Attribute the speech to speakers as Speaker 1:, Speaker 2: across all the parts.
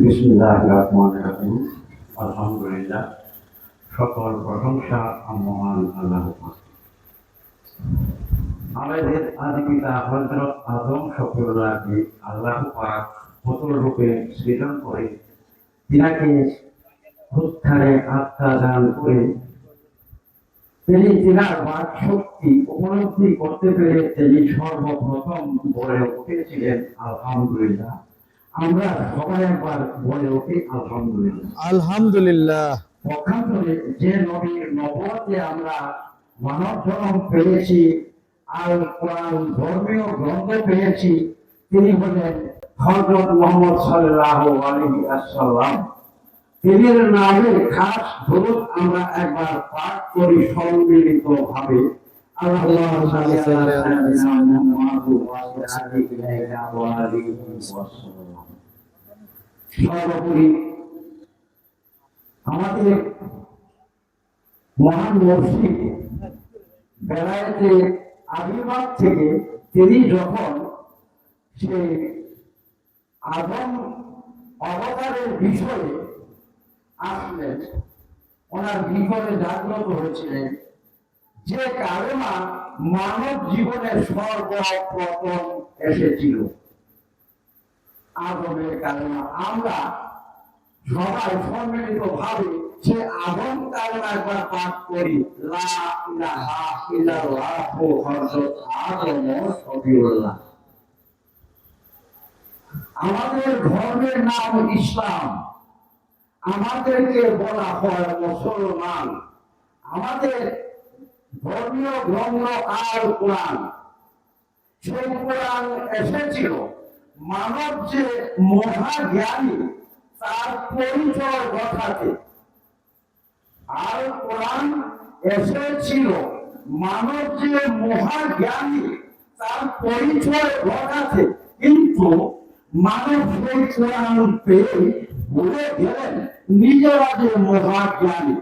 Speaker 1: বিসমিল্লাহির রহমানির রহিম। আলহামদুলিল্লাহ, সকল প্রশংসা মহান আল্লাহর। আমাদের আদি পিতা হযরত আদম শফিউল্লাহকে আল্লাহ পাক পুত্র রূপে সৃজন করে তিনাকে উত্থানে আত্মা দান করে তিনি তিনার বাক শক্তি উপলব্ধি করতে পেরে তিনি সর্বপ্রথম বলে উঠেছিলেন আলহামদুলিল্লাহ। আমরা সবাই একবার বলে উঠি আলহামদুলিল্লাহ।
Speaker 2: আলহামদুলিল্লাহ।
Speaker 1: পক্ষান্তরে যে নবীর নবুয়তে আমরা মানব জন্ম পেয়েছি, আল কোরআন ধর্মীয় গ্রন্থ পেয়েছি, তিনি হলেন হযরত মুহাম্মদ সাল্লাল্লাহু আলাইহি ওয়াসাল্লাম। তিনির নামের খাস দরুদ আমরা একবার পাঠ করি সম্মিলিতভাবে। আল্লাহুম্মা সাল্লি আলা সাইয়্যিদিনা মুহাম্মাদ ওয়া আলা আলিহি ওয়া সাল্লাম। সর্বোপরি আমাদের মহান মুর্শিদ বেলায়েতে আবির্ভাব থেকে তিনি যখন সেই আদম অবতারের বিষয়ে আসলেন, ওনার ভিতরে জাগ্রত হয়েছিলেন যে কালেমা মানব জীবনের সর্বপ্রথম এসেছিল, আদমের কালেমা। আমরা সবাই সম্মিলিত ভাবে সে আদম কালেমা একবার পাঠ করি, লা ইলাহা ইল্লাল্লাহু হযরত আদম শফিউল্লাহ। আমাদের ধর্মের নাম ইসলাম, আমাদেরকে বলা হয় মুসলমান। আমাদের ধর্মীয় গ্রন্থ আল কোরআন। সেই কোরআন এসেছিল মানব যে মহাজ্ঞানী তার পরিচয় ঘটাতে। আল কোরআন এসেছিল মানব যে মহাজ্ঞানী তার পরিচয় ঘটাতে, কিন্তু মানব সেই কোরআন পেয়ে ভুলে গেলেন নিজেরা যে মহাজ্ঞানী।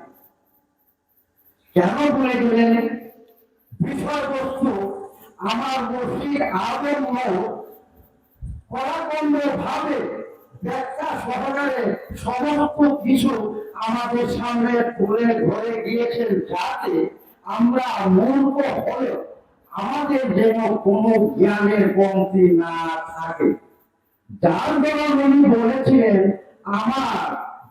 Speaker 1: কেন ভুলে গেলেন? বিষয়বস্তু আমার মুর্শিদ আদম পরাখণ্ড ভাবে ব্যাখ্যা সহকারে সমস্ত কিছু আমাদের সামনে তুলে ধরে গিয়েছেন, যাতে আমরা মূর্খ হলে আমাদের যেন কোনো জ্ঞানের কমতি না থাকে। যার দ্বারা উনি বলেছিলেন, আমার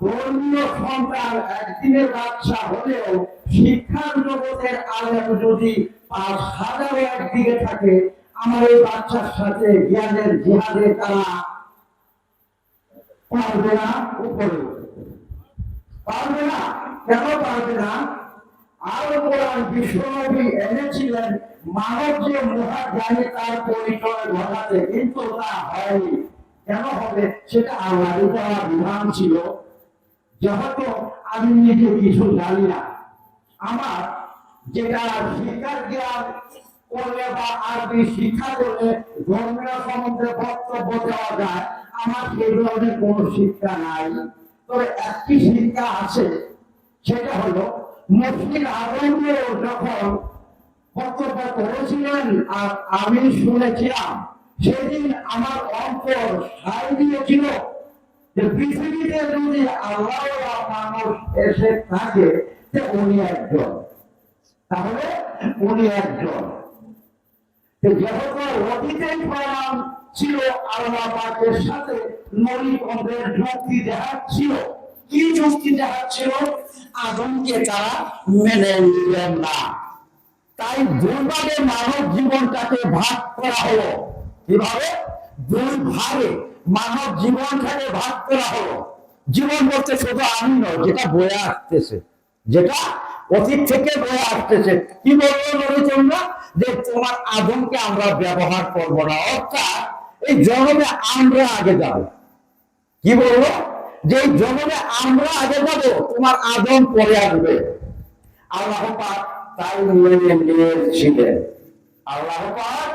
Speaker 1: ধর্মীয় সন্তান একদিনের বাচ্চা হলেও শিক্ষার জগতের আলেম যদি ৫,০০০ একদিকে থাকে, আমার এই বাচ্চার সাথে জ্ঞানের জিহাদে তারা পারবে না, উপরে পারবে না। কেন পারবে না? আল কোরআন বিশ্বনবী এনেছিলেন মানব যে মহাজ্ঞানী তার পরিচয় ঘটাতে, কিন্তু তা হয়নি। কেন হবে? সেটা আল্লাহর দেওয়া বিধান ছিল। যেহেতু আমি নিজে কিছু জানি না, আমার যেটা শিক্ষার জ্ঞান করলে বা আরবি শিক্ষা করলে ধর্মীয় সম্বন্ধে বক্তব্য দেওয়া যায়, আমার সেই ধরনের কোন শিক্ষা নাই। তবে একটি শিক্ষা আছে, সেটা হলো মুর্শিদ আদম যখন বক্তব্য করেছিলেন আর আমি শুনেছিলাম, সেদিন আমার অন্তর সাই দিয়েছিল যে পৃথিবীতে যদি আল্লাহ মানুষ এসে থাকে উনি একজন, তাহলে উনি একজন। যেহেতু অতীতেই প্রমাণ ছিল আল্লাহ পাকের সাথে নবীগণের যুক্তি দেখাচ্ছিল। কি যুক্তি দেখাচ্ছিল? আদমকে তারা মেনে নিলেন না, তাই দুই ভাগে মানব জীবনটাকে ভাগ করা হলো। কিভাবে? দুই ভাগে মানব জীবনটাকে ভাগ করা হলো। জীবন বলতে শুধু আমি নয়, যেটা বয়ে আসতেছে, যেটা অতীত থেকে বয়ে আসতেছে। কি বলবো নবীচন্দ্র? যে তোমার আদমকে আমরা ব্যবহার করবো না, অর্থাৎ এই জন্মে আমরা আগে যাব। কি বলবো? যে এই জন্মে আমরা আগে যাব, তোমার আদম পরে আসবে। আল্লাহ পাক তাই মেনে নিয়েছিলেন। আল্লাহ পাক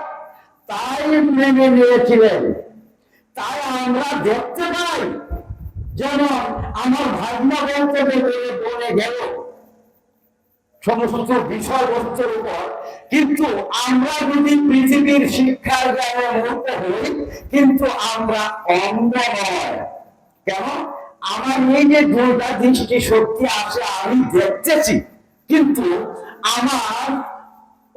Speaker 1: তাই মেনে নিয়েছিলেন। তাই আমরা দেখতে পাই, যেমন আমার ভাগ্না বলতে বলে গেল সমস্ত বিষয়বস্তুর উপর, কিন্তু আমরা যদি পৃথিবীর শিক্ষার জ্ঞানে মূর্খ হই, কিন্তু আমরা অন্ধ নয়। কেন? আমার এই যে দুইটা দৃষ্টি শক্তি আছে, আমি দেখতেছি, কিন্তু আমার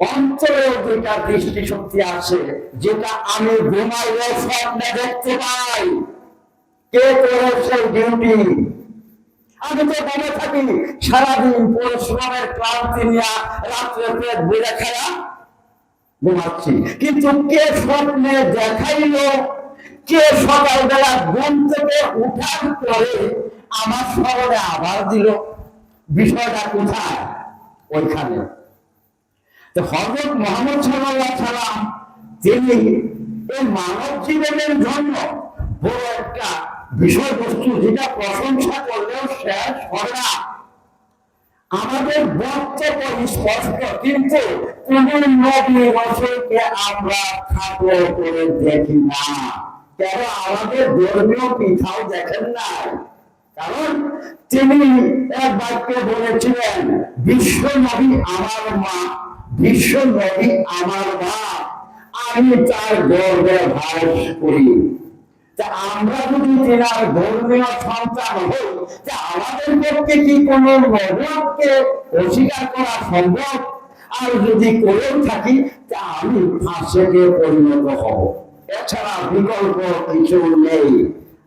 Speaker 1: অন্তরেও দুইটা দৃষ্টি শক্তি আছে, যেটা আমি ঘুমাইলে স্বপ্নে দেখতে পাই। কে করে সেই ডিউটি? আমি তো বলে থাকি সারাদিন পরিশ্রমের ক্লান্তি নিয়ে রাত্রে পেট বেড়ে খায়া ঘুমাচ্ছি, কিন্তু কে স্বপ্নে দেখাইলো, কে সকালবেলা ঘুম থেকে উঠার পরে আমার স্মরণে আবার দিল? বিষয়টা কোথায়? ওইখানে। তো হযরত মুহাম্মদ সাল্লাল্লাহু আলাইহি সাল্লাম তিনি এই মানব জীবনের জন্য বড় একটা বিষয়বস্তু, যেটা প্রশংসা করলেও শেষ হবে না। আমাদের বক্তব্য স্পষ্ট, কিন্তু কোন নবী রাসূলকে আমরা খাটো করে দেখি না। কেন? আমাদের ধর্মীয় পিঠাও দেখেন নাই। কারণ তিনি এক বাক্যে বলেছিলেন, বিশ্ব নবী আমার মা, বিশ্ব নবী আমার মা, আমি তার গর্ভে বাস করি। তা আমরা যদি তেনার ধর্মীয় সন্তান হই, তা আমাদের পক্ষে কি কোন নবুয়তকে অস্বীকার করা সম্ভব? আর যদি করেও থাকি, তা আমি ফাসেকে পরিণত হব, এছাড়া বিকল্প কিছু নেই।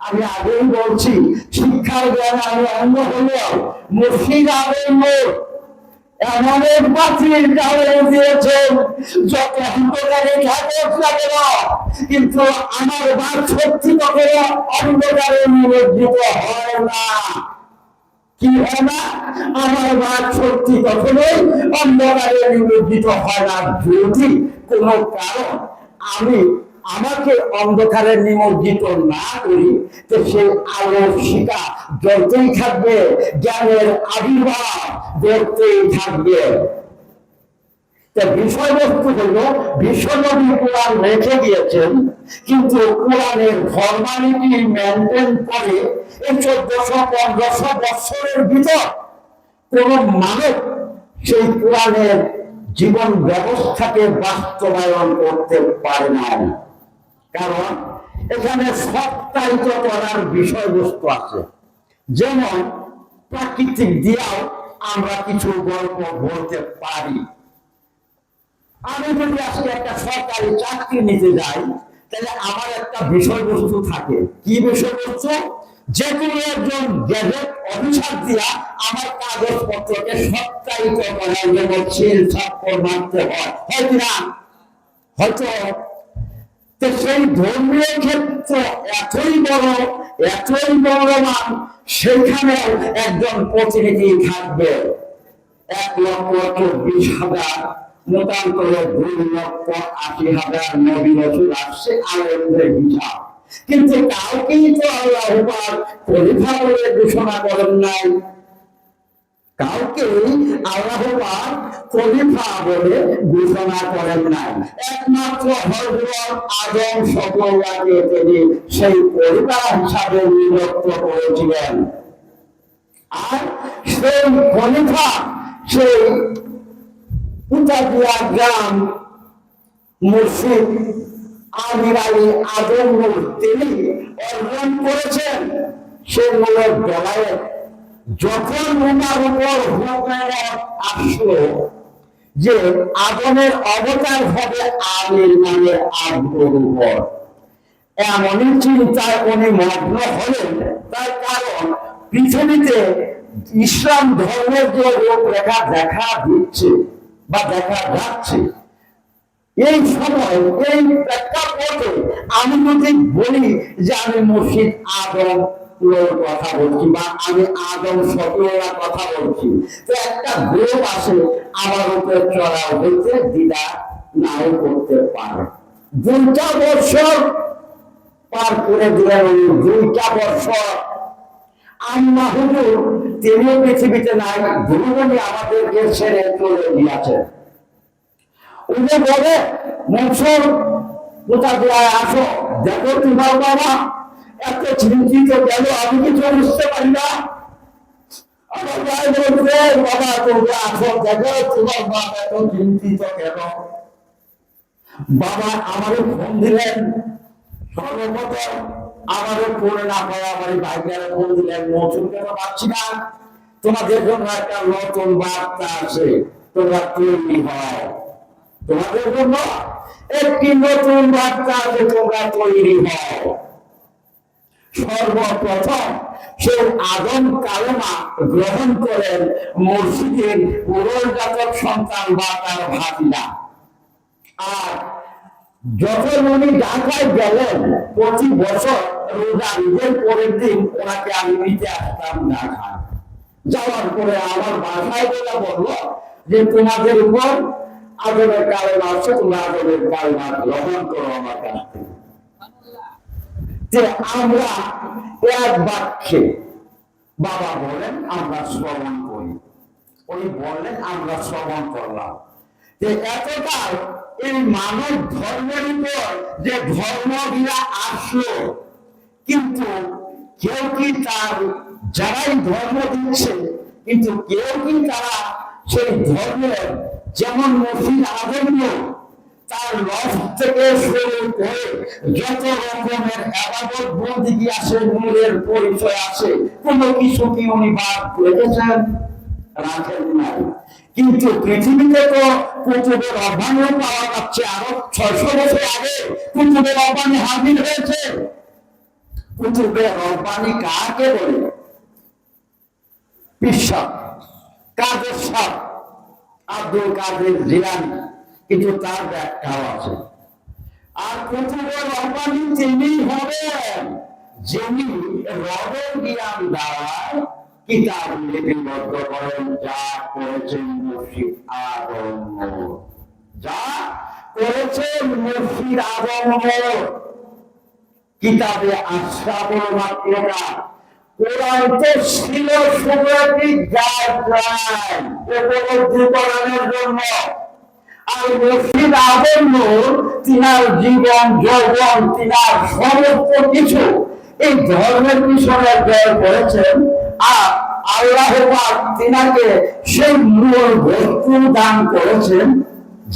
Speaker 1: আমি আগেই বলছি, শিক্ষার জ্ঞানে আমি অন্য হলেও মুর্শিদ আলমের এমন এক বাতিল জ্বালিয়ে দিয়েছেন, যত অন্ধকারে থাকুক না কেন, কিন্তু আমার বাক শক্তি কখনো অন্ধকারে নিমজ্জিত হয় না। কি হয় না? আমার বাক শক্তি কখনোই অন্ধকারে নিমজ্জিত হয় না। যদি কোনো কারণ আমাকে অন্ধকারে নিমজ্জিত না করি, তো সে আলোর শিখা জ্বলতেই থাকবে, জ্ঞানের আবির্ভাব দেখতেই থাকবে। বিষয়বস্তু হলো, বিশ্বনবী কোরআন রেখে গিয়েছেন, কিন্তু কোরআনের ফরমালিটি মেনটেন করে এই 1400-1500 বছরের ভিতর কোন মানব সেই কোরআনের জীবন ব্যবস্থাকে বাস্তবায়ন করতে পারে না। কারণ এখানে সত্যায়িত করার বিষয়বস্তু আছে। যেমন প্রাকৃতিক দিয়েও আমরা কিছু গল্প বলতে পারি। আমি যদি আজকে একটা সরকারি চাকরি নিতে যাই, তাহলে আমার একটা বিষয়বস্তু থাকে। কি বিষয়বস্তু? যে কোনো একজন গ্যাজেট অফিসার দিয়া আমার কাগজপত্রকে সত্যায়িত করার জন্য সিল স্বাক্ষর মারতে হয়, হয় কিনা? হয়তো সেই ধর্মীয় ক্ষেত্র এতই বড় সেখানেও একজন প্রতিনিধি থাকবে। 1,24,000 মতান্তরে 2,80,000 নবী রাসূল আসছে আলেমদের হিসাব, কিন্তু কাউকেই তো আল্লাহ খলিফা বলে ঘোষণা করেন নাই। কাউকে আল্লাহ খলিফা বলে ঘোষণা করেন নাই। একমাত্র হযরত আদম সকলকে তিনি সেই খলিফা হিসাবে নিযুক্ত করেছিলেন। আর সেই খলিফা, সেই কুতাবিয়া গ্রাম মুর্শিদ আমির আলী আদম নূর তিনি অর্জন করেছেন। সে মূলের বেলায় যখন ওনার উপর আসলো যে আদমের অবতার হবে আলীর নামের আগ্রহ উপর, এমনই চিন্তায় উনি মগ্ন হলেন। তার কারণ পৃথিবীতে ইসলাম ধর্মের যে রূপরেখা দেখা দিচ্ছে বা দেখা যাচ্ছে, এই সময় এই প্রেক্ষাপটে আমি যদি বলি যে আমি মুর্শিদ আদম কথা বলছি বা আমি আদম শফিউল্লাহ কথা বলছি, তো একটা গ্রুপ আছে আমার উপরে চড়াও হইতে দ্বিধা নাও করতে পারে। 2টা বছর পার করে দিলেন, 2টা বছর আম্মা হুজুর তিনি পৃথিবীতে নাই, ভূমি আমাদেরকে ছেড়ে চলে গিয়েছেন। উনি বলে, মনসুর কোথা দিয়ে আসো, দেখো তোমার বাবা এত চিন্তিত গেল, আমি কিছু বুঝতে পারি না। আমার ভাই বলছে, বাবা তুমি আসো, দেখো তোমার বাবা এত চিন্তিত কেন। বাবা আমাকে ফোন দিলেন। সর্বপ্রথম আমাদের ফোনে না পাওয়া আমার ভাইকে ফোন দিলেন, নতুন কেন পাচ্ছি না, তোমাদের জন্য একটা নতুন বার্তা আছে, তোমরা তৈরি হও। তোমাদের জন্য একটি নতুন বার্তা আছে, তোমরা তৈরি হও। সর্বপ্রথম সেই আদম কালেমা গ্রহণ করেন মসজিদের পুরোজাতক সন্তান বা তার ভাতিরা। আর যখন উনি ঢাকায় গেলেন, প্রতি বছর রোজা ঈদের পরের দিন ওনাকে আমি নিতে আসতাম ঢাকায়। যাওয়ার পরে আমার বাসায় যেটা বললো যে তোমাদের উপর আদমের কালেমা আছে, তোমরা আদমের কালেমা গ্রহণ করো আমার কাছ থেকে। যে আমরা এক বাক্যে বাবা বলেন আমরা শ্রবণ করি, উনি বললেন আমরা শ্রবণ করলাম। যে এতটাই এই মানব ধর্মের উপর যে ধর্মবিরা আসলো, কিন্তু কেউ কি তার যারাই ধর্ম দিচ্ছে, কিন্তু কেউ কি তারা সেই ধর্মের যেমন মসজিদ আদর্শ তার লফ থেকে শুরু করে যত রকমের ইবাদত বন্দেগী আছে, নূরের পরিচয় আছে, কোনো কিছু কি উনি বাদ রেখেছেন? রাখেন নাই। কিন্তু পৃথিবীতে তো কুতুবের রব্বানিও পাওয়া যাচ্ছে। আরো 600 বছর আগে কুতুবের রব্বানি হাজির হয়েছে। কুতুবের রব্বানি কাকে বলে? পীর সাহেব, কাদের সাহেব, আব্দুল কাদের জিলানী, কিন্তু তার ব্যাখ্যাও আছে। আর কুতুবের রব্বানি তিনি হবেন যিনি রবের জ্ঞান দ্বারা কিতাব লিপিবদ্ধ করেন, যা করেছেন মুর্শিদ আদম, যা করেছেন মুর্শিদ আদম। কিতাবে আশরাফুল মাখলুকাত কোরআনতে ছিল সুরাটি গাইডলাইন উপলব্ধি করানোর জন্য। আর মুর্শিদ আদম নূর তিনার জীবন যৌবন, তিনার সমস্ত কিছু এই ধর্মের পিছনে ব্যয় করেছেন। আর আল্লাহ পাক তিনাকে সেই মূল বস্তু দান করেছেন,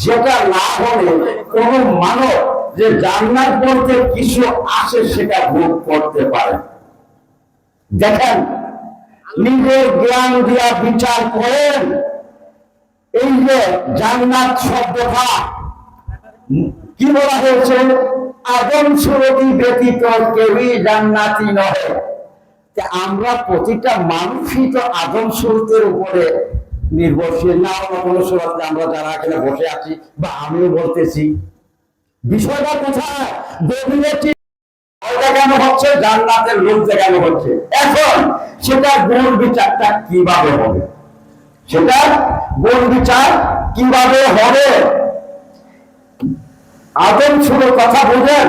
Speaker 1: যেটা না হলে কোন মানব যে জান্নাত বলতে কিছু আসে সেটা ভোগ করতে পারে। দেখেন, নিজের জ্ঞান দিয়া বিচার করেন। এই যে জান্নাত শব্দটা কি বলা হয়েছে? আদম সুরতি ব্যতীত কেউই জান্নাতি নয়। আমরা প্রতিটা মানুষই তো আদম সুরতের উপরে নির্ভরশীল না। অন্য কোনো সুরতে আমরা যারা এখানে বসে আছি বা আমিও বলতেছি, বিষয়টা কোথায়? কেন হচ্ছে? জান্নাতের লোক দেখানো হচ্ছে। এখন সেটা গুণ বিচারটা কিভাবে হবে? সেটা গুণ বিচার কিভাবে হবে? আদম সুরের কথা বুঝেন,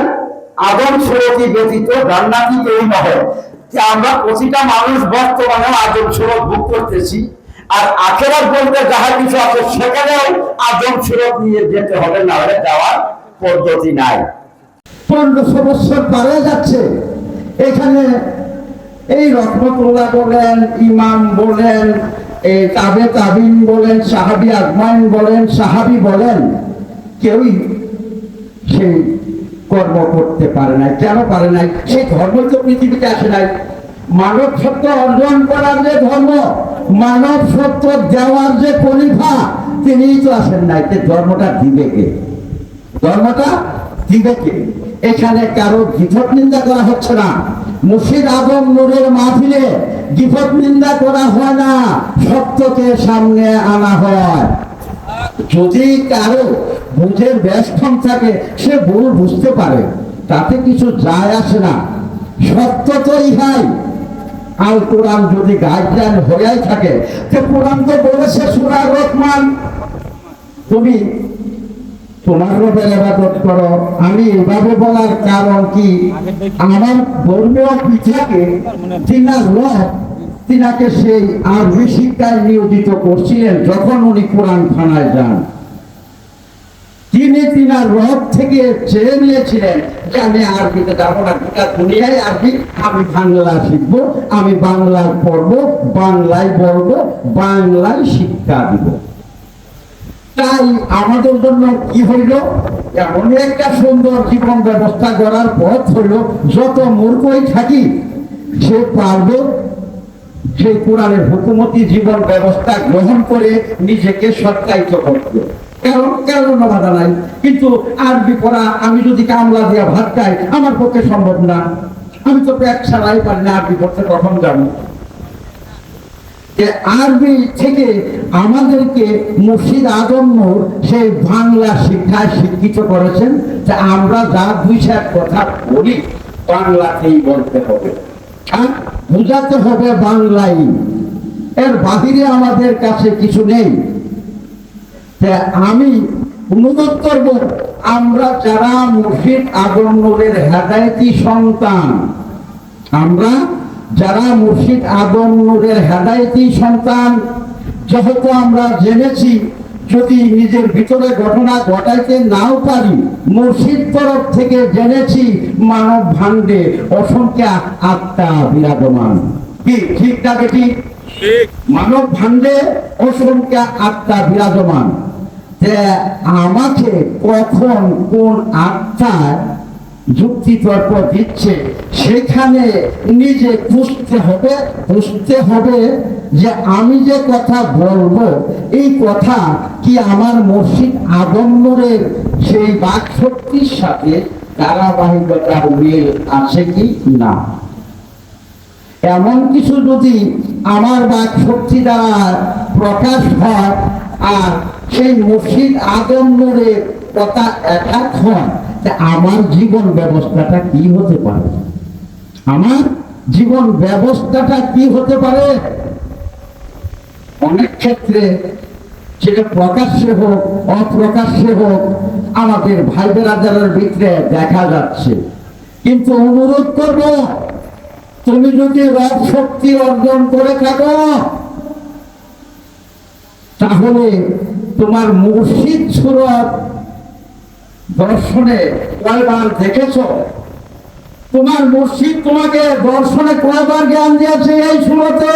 Speaker 1: আদম সুরতি ব্যতীত জান্নাতি কেউ নয়। আমরা প্রতিটা মানুষ বর্তমানে আদম সুরত ভোগ করতেছি, আর আখেরাত বলতে যাহা কিছু আছে সেখানেও আদম সুরত নিয়ে যেতে হবে, না হলে যাওয়ার পদ্ধতি নাই।
Speaker 2: 1500 বছর পারে যাচ্ছে। এখানে এই রহমতুল্লাহ বলেন, ইমাম বলেন, এই তাবে তাবিন বলেন, সাহাবী আজমাইন বলেন, সাহাবী বলেন, কেউই সেই কর্ম করতে পারে নাই। কেন পারে নাই? সেই ধর্ম তো পৃথিবীতে আসে নাই। মানব সত্য অর্জন করার যে ধর্ম, মানব সত্য দেওয়ার যে খলিফা, তিনিই তো আসেন নাই। ধর্মটা দিবে কে? ধর্মটা দিবে কে? এখানে কারো গিফট নিন্দা করা হচ্ছে না। মুর্শিদ আদম নূরের মাহফিলে গিফট নিন্দা করা হয় না, সত্যকে সামনে আনা হয়। যদি কারো বুঝের ব্যস্তম থাকে, সে ভুল বুঝতে পারে, তাতে কিছু যায় আসে না। সত্য তো ইহাই। আল কোরআন যদি গাইডলাইন হয়েই থাকে, তো কোরআন তো বলেছে সূরা রহমান, তুমি তোমার রবের ইবাদত করো। আমি এভাবে বলার কারণ কি? আমার ধর্মীয় পিতাকে তিনার রব তিনাকে সেই আরবি শিক্ষায় নিয়োজিত করছিলেন। যখন উনি কোরআন খানায় যান, তিনি তিনার রব থেকে চেয়ে নিয়েছিলেন যে আমি আরবিতে যাবো না, গোটা দুনিয়ায় আরবি, আমি বাংলা শিখবো, আমি বাংলায় পড়বো, বাংলায় বলবো, বাংলায় শিক্ষা দিব। তাই আমাদের জন্য কি হইল? এমন একটা সুন্দর জীবন ব্যবস্থা করার পথ হলো যত মূর্খই থাকি সে পারবে সেই কোরআনের হুকুমতি জীবন ব্যবস্থা গ্রহণ করে নিজেকে সত্যায়িত করবে। কারণ বাধা নাই, কিন্তু আরবি পড়া আমি যদি কামলা দিয়া ভাত খাই আমার পক্ষে সম্ভব না। আমি তো পেট ছাড়াই পারি না, আরবি পড়তে কখন যাবো? আরবি থেকে আমাদেরকে মুর্শিদ আজম নূর সেই বাংলা শিক্ষায় শিক্ষিত করেছেন যে আমরা যা দুই চার কথা বলি বাংলাতেই বলতে হবে, আর বুঝাতে হবে বাংলায়, এর বাহিরে আমাদের কাছে কিছু নেই। আমি অনুরোধ করব, আমরা যারা মুর্শিদ আজম নূরের হেদায়েতি সন্তান, আমরা যারা মুর্শিদ আজম নূরের হেদায়েতি সন্তান, যেহেতু আমরা জেনেছি যদি নিজের ভিতরে ঘটনা ঘটাইতে নাও পারি, মুর্শিদ তরফ থেকে জেনেছি মানব ভাণ্ডে অসংখ্য আত্মা বিরাজমান। কি ঠিক না বেটি? মানব ভাণ্ডে অসংখ্য আত্মা বিরাজমান। আমাকে কখন কোন আত্মা যুক্তি তর্ক দিচ্ছে সেখানে নিজে বুঝতে হবে যে আমি যে কথা বলবো এই কথা কি আমার মুর্শিদ আজম নূরের সেই বাক শক্তির সাথে ধারাবাহিকতার মিল আছে কি না। এমন কিছু যদি আমার বাক শক্তি দ্বারা প্রকাশ হয় আর সেই মুর্শিদ আজম নূরের কথা একাক হয়, আমার জীবন ব্যবস্থাটা কি হতে পারে? আমার জীবন ব্যবস্থাটা কি হতে পারে? অনেক ক্ষেত্রে সেটা প্রকাশ্যে হোক অপ্রকাশ্যে হোক আমাদের ভাই বেরাদারের ভিতরে দেখা যাচ্ছে। কিন্তু অনুরোধ করব, তুমি যদি রব শক্তি অর্জন করে থাকো তাহলে তোমার মুর্শিদ সুরত দর্শনে কয়বার দেখেছ? তোমার মুর্শিদ তোমাকে দর্শনে কয়বার জ্ঞান দিয়েছে? এই সুরতে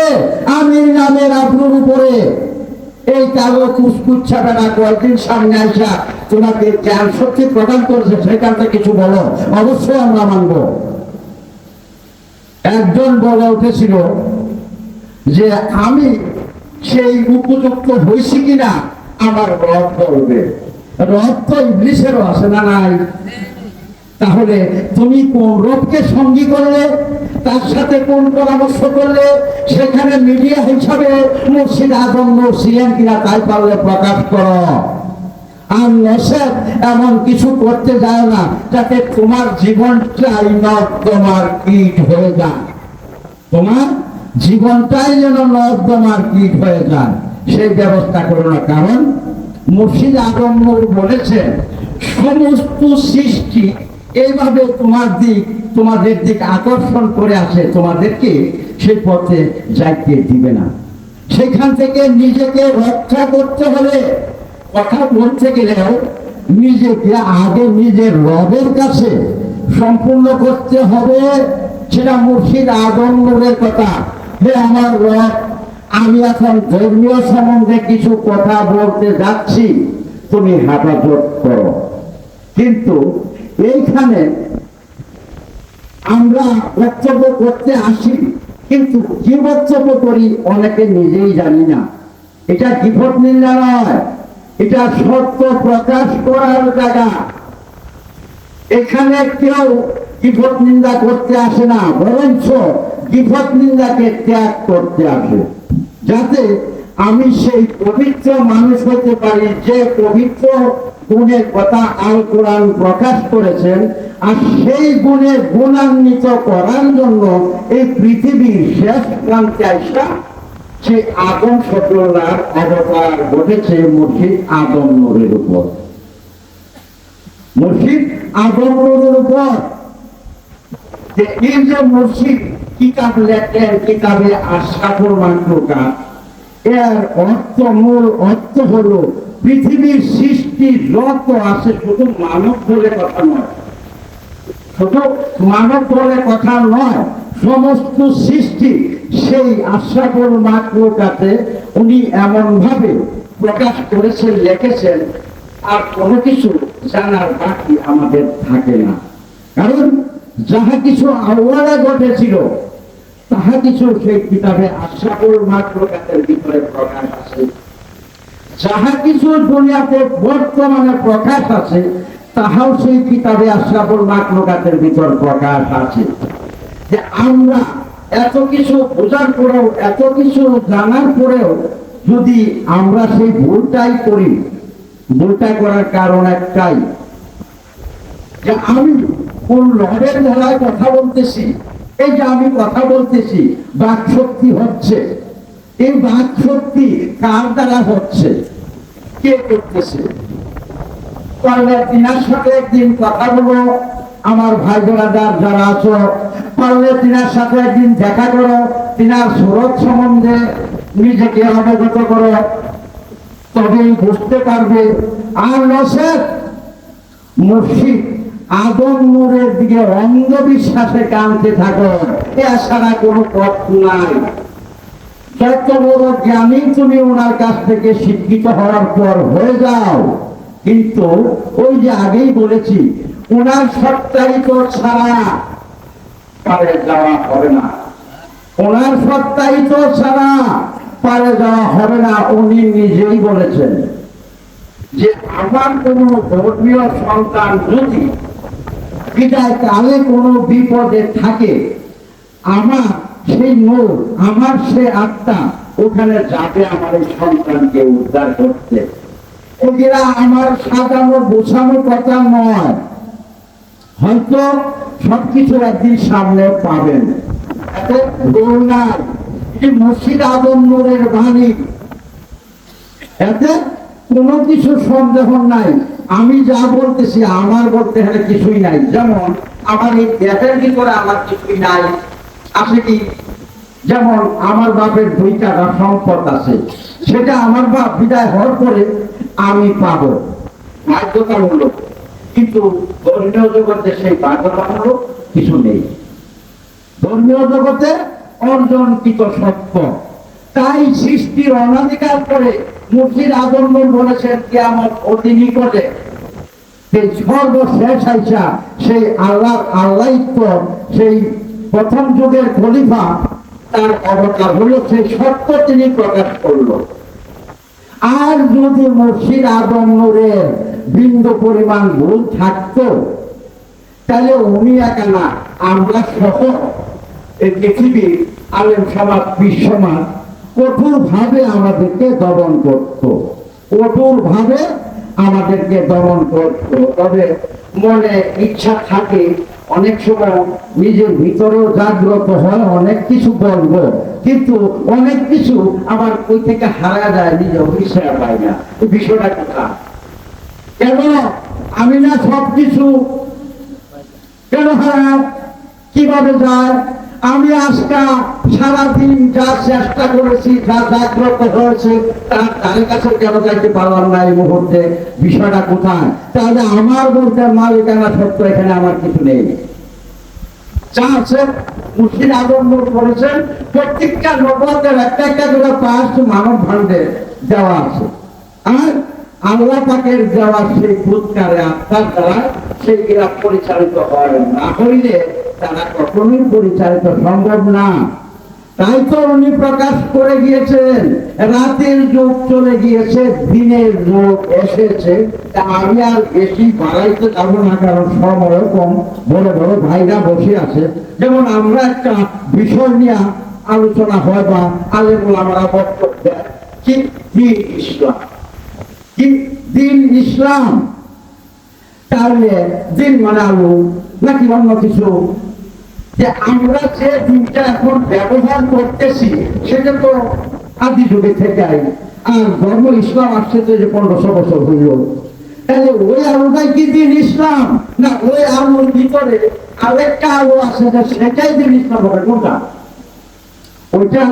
Speaker 2: আমির নামের আব্রুর উপরে এই কালো কুচকুচ্ছা বেড়া কয়েকদিন সামনে আসা তোমাকে জ্ঞান শক্তি প্রদান করেছে, সেখানটা কিছু বলো। অবশ্যই আমরা মানব। একজন বলে উঠেছিল যে আমি সেই উপযুক্ত হয়েছি কিনা আমার রব বলবে। রব তো ইবলিসেরও আছে না নাই? তাহলে তুমি কোন রবকে সঙ্গী করলে, তার সাথে কোন পরামর্শ করলে, সেখানে মিডিয়া হিসাবে মুর্শিদ আজম নূর ছিলেন কিনা তাই পারলে প্রকাশ করো। আর নসেদ এমন কিছু করতে যায় না যাতে তোমার জীবনটাই নর্দমার কীট হয়ে যায়, তোমার জীবনটাই যেন নর্দমার কীট হয়ে যায়, সেই ব্যবস্থা করো না। কারণ মুর্শিদ আজম নূর বলেছেন সমস্ত সৃষ্টি এইভাবে তোমাদের দিক আকর্ষণ করে আসে, তোমাদেরকে সেই পথে যাইতে দিবে না। সেখান থেকে নিজেকে রক্ষা করতে হলে কথা বলতে গেলেও নিজেকে আগে নিজের রবের কাছে সম্পূর্ণ করতে হবে। সেটা মুর্শিদ আজম নূরের কথা, হে আমার রব, আমি এখন ধর্মীয় সম্বন্ধে কিছু কথা বলতে যাচ্ছি, তুমি হেফাজত করো। কিন্তু এইখানে আমরা বক্তব্য করতে আসি, কিন্তু কি বক্তব্য করি অনেকে নিজেই জানি না। এটা গীফত নিন্দা নয়, এটা সত্য প্রকাশ করার জায়গা। এখানে কেউ গীফত নিন্দা করতে আসে না, বরঞ্চ গীফত নিন্দাকে ত্যাগ করতে আসে, যাতে আমি সেই পবিত্র মানুষ হতে পারি যে পবিত্র গুণের কথা আল কোরআন প্রকাশ করেছেন। আর সেই গুণে গুণান্বিত করার জন্য এই পৃথিবীর শেষ প্রান্তে আইসা সেই আদম সফলার অবতার ঘটেছে মুর্শিদ আজম নূরের উপর। মুর্শিদ আজম নূরের উপর যে এই যে মুর্শিদ কিতাব লেখেন, কিতাবে আশরাফুল মাখলুকাত, এর অর্থ, মূল অর্থ হলো পৃথিবীর সৃষ্টি যত আছে শুধু মানব বলে কথা নয়, শুধু মানব বলে কথা নয়, সমস্ত সৃষ্টি সেই আশরাফুল মাখলুকাতে উনি এমন ভাবে প্রকাশ করেছেন, লিখেছেন, আর কোনো কিছু জানার বাকি আমাদের থাকে না। কারণ যাহা কিছু আওয়ালে ঘটেছিল তাহা কিছু সেই কিতাবে আশরাফুল মাখলুকাতের ভিতরে প্রকাশ আছে। যাহা কিছু দুনিয়াতে বর্তমানে প্রকাশ আছে তাহাও সেই কিতাবে আশরাফুল মাখলুকাতের ভিতর প্রকাশ আছে। যে আমরা এত কিছু বোঝার পরেও, এত কিছু জানার পরেও যদি আমরা সেই ভুলটাই করি, ভুলটা করার কারণ একটাই, যে আমি কোন লড়ের ধারায় কথা বলতেছি। এই যে আমি কথা বলতেছি, বাক শক্তি হচ্ছে, এই বাক শক্তি কার দ্বারা হচ্ছে, কে করতেছে? পারলে তিনার সাথে একদিন কথা বলো, আমার ভাই বোনেরা যারা আছো, পারলে তিনার সাথে একদিন দেখা করো, তিনার সুরত সম্বন্ধে নিজেকে অবগত করো, তবেই বুঝতে পারবে। আর নসের মুর্শিদ আদম নূরের দিকে অন্ধবিশ্বাসে কানতে থাকো, এছাড়া কোনো পথ নাই। যত বড় জ্ঞানী তুমি ওনার কাছ থেকে শিক্ষিত হওয়ার পর হয়ে যাও, কিন্তু ওই যে আগেই বলেছি, ওনার সত্যায়িত ছাড়া পারে যাওয়া হবে না। ওনার সত্যায়িত ছাড়া পারে যাওয়া হবে না। উনি নিজেই বলেছেন যে আমার কোন ধর্মীয় সন্তান যদি বিদায় কালে কোনো বিপদে থাকে, আমার সেই নূর, আমার সে আত্মা ওখানে যাবে আমার এই সন্তানকে উদ্ধার করতে। ওরা আমার সাজানো গোছানো কথা নয়, হয়তো সবকিছু একদিন সামনে পাবেন। এতে ভুল নাই, মুর্শিদ আদম নূরের বাণী, এতে কোনো কিছু সন্দেহ নাই। আমি যা বলতেছি আমার বলতে হলে কিছুই নাই। যেমন আমার এই দেহের ভিতরে আমার কিছুই নাই, আছে কি? যেমন আমার বাপের 2 টাকা সম্পদ আছে, সেটা আমার বাপ বিদায় হওয়ার পরে আমি পাবো, বাধ্যতামূলক। কিন্তু ধর্মীয় জগতে সেই বাধ্যতামূলক কিছু নেই। ধর্মীয় জগতে অর্জনকৃত সত্য। তাই সৃষ্টির অনাধিকার করে মুর্শিদ আদম নূর বলেছেন কিয়ামত অতি নিকটে। সেই সর্বশেষ আইসা সেই আল্লাহিত্ব, সেই প্রথম যুগের খলিফা, তার অবতার হলো, সেই সত্য তিনি প্রকাশ করলো। আর যদি মুর্শিদ আদম নূরের বিন্দু পরিমাণ ভুল থাকতো, তাহলে উনি একা না, আমরা সহ এই পৃথিবীর আলেম সমাজ, বিশ্ব সমাজ কঠোর ভাবে আমাদেরকে দমন করত, কঠোর ভাবে আমাদেরকে দমন করত। তবে মনে ইচ্ছা থাকে, অনেক সময় নিজের ভিতরেও জাগ্রত হয়, অনেক কিছু বলবো, কিন্তু অনেক কিছু আবার ওই থেকে হারা যায়, নিজের বিষয় পাই না। বিষয়টা কোথা? কেন আমি না সবকিছু কেন হারায়, কিভাবে যায়? আমি আজকা সারাদিন যা চেষ্টা করেছি, যা জাগ্রত হয়েছে, তার কাছে কেন যাইতে পারলাম না এই মুহূর্তে? বিষয়টা কোথায়? তাহলে আমার বলতে মালিকানা সত্য এখানে আমার কিছু নেই। যা আছে মুর্শিদ আদম নূর করেছেন, প্রত্যেকটা নবুয়তের একটা একটা করে পাঁচ মানব ভাণ্ডে দেওয়া আছে। আর আল্লাহ পাকের দেওয়া সেই ফুৎকারে আত্মার দ্বারা সেইগুলা পরিচালিত হয়, না হইলে তারা কখনোই পরিচালিত সম্ভব না। তাই তো উনি প্রকাশ করে গিয়েছেন, রাতের যুগ চলে গিয়েছে, দিনের যুগ এসেছে। আমি আর বেশি বাড়াইতে যাব না, কারণ সময় কম। বড় বড় ভাইরা বসে আছে, যেমন আমরা একটা বিষয় নিয়ে আলোচনা হয় বা আলেম ওলামারা বক্তব্য দেয়, কি দিন ইসলাম, কি দিন ইসলাম। তাহলে দিন মানে আলু নাকি অন্য কিছু? যে আমরা যে দিনটা এখন ব্যবহার করতেছি সেটা তো আদি যুগে থেকে আই, আর ধর্ম ইসলাম আসছে তো যে 1500 বছর হইল। তাহলে ওই আলুটাই কি দিন ইসলাম, না ওই আলুর ভিতরে আরেকটা আলু আছে যে সেটাই দিন ইসলাম হবে? কোনটা? ওইটা,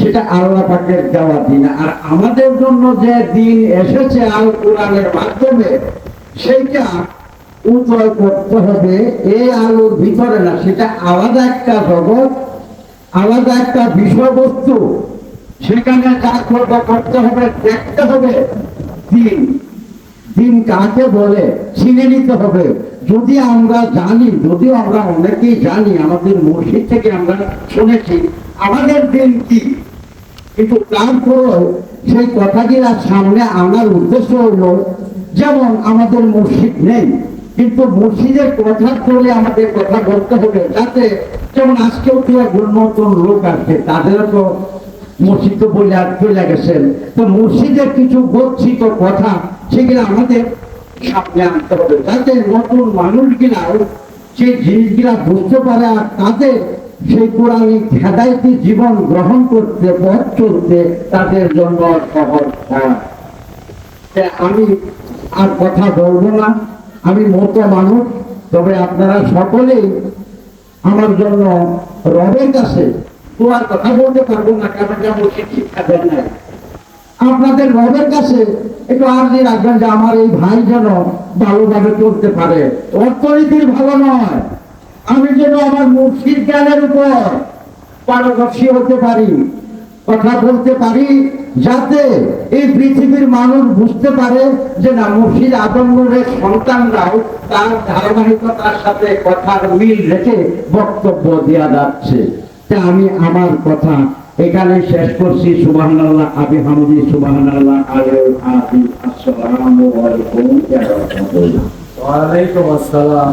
Speaker 2: সেটা আল্লাহ পাকের দেওয়া দিন। আর আমাদের জন্য যে দিন এসেছে আল কোরআনের মাধ্যমে, সেইটা উদয় করতে হবে এই আলোর ভিতরে না, সেটা আলাদা একটা জগৎ, আলাদা একটা বিষয়বস্তু। সেখানে যা করতে হবে, দেখতে হবে দিন। দিন কাকে বলে চিনে নিতে হবে। যদি আমরা জানি, যদিও আমরা অনেকেই জানি, আমাদের মুর্শিদ থেকে আমরা শুনেছি আমাদের দিন কি, কিন্তু তারপর সেই কথাগুলা সামনে আনার উদ্দেশ্য হলো, যেমন আমাদের মুর্শিদ নেই, কিন্তু মুর্শিদের কথা বলে আমাদের কথা বলতে হবে, যাতে যেমন আজকেও তো নতুন লোক আছে, তাদেরও তো মুর্শিদ বলে আর চলে গেছেন, তো মুর্শিদের কিছু গচ্ছিত কথা সেগুলো আমাদের সামনে আনতে হবে, যাতে নতুন মানুষগুলাও সেই জিনিসগুলা বুঝতে পারে আর তাদের সেই কোরআনিক হেদায়েতি জীবন গ্রহণ করতে, পথ চলতে তাদের জন্য সহজ হয়। আমি আর কথা বলবো না, আমি মতো মানুষ, তবে আপনারা সকলেই আমার জন্য রবের কাছে তোমার কথা বলতে পারবো না, কারণ যেমন শিক্ষা দেন নাই, আপনাদের রবের কাছে একটু আর্জি রাখবেন যে আমার এই ভাই যেন ভালোভাবে চলতে পারে, অর্থনীতির ভালো নয়, আমি যেন আমার মুর্শিদ জ্ঞানের উপর পারদর্শী হতে পারি, কথা বলতে পারি, যাতে এই পৃথিবীর মানুষ বুঝতে পারে যে না, মুর্শিদ আদমের সন্তানরাও তার ধারাবাহিকতার সাথে কথার মিল রেখে বক্তব্য দেওয়া যাচ্ছে। তা আমি আমার কথা এখানে শেষ করছি। সুবহানাল্লাহ, বিহামদি, সুবহানাল্লাহ, আসসালামু আলাইকুম ওয়া রাহমাতুল্লাহ।
Speaker 3: ওয়ালাইকুম আসসালাম।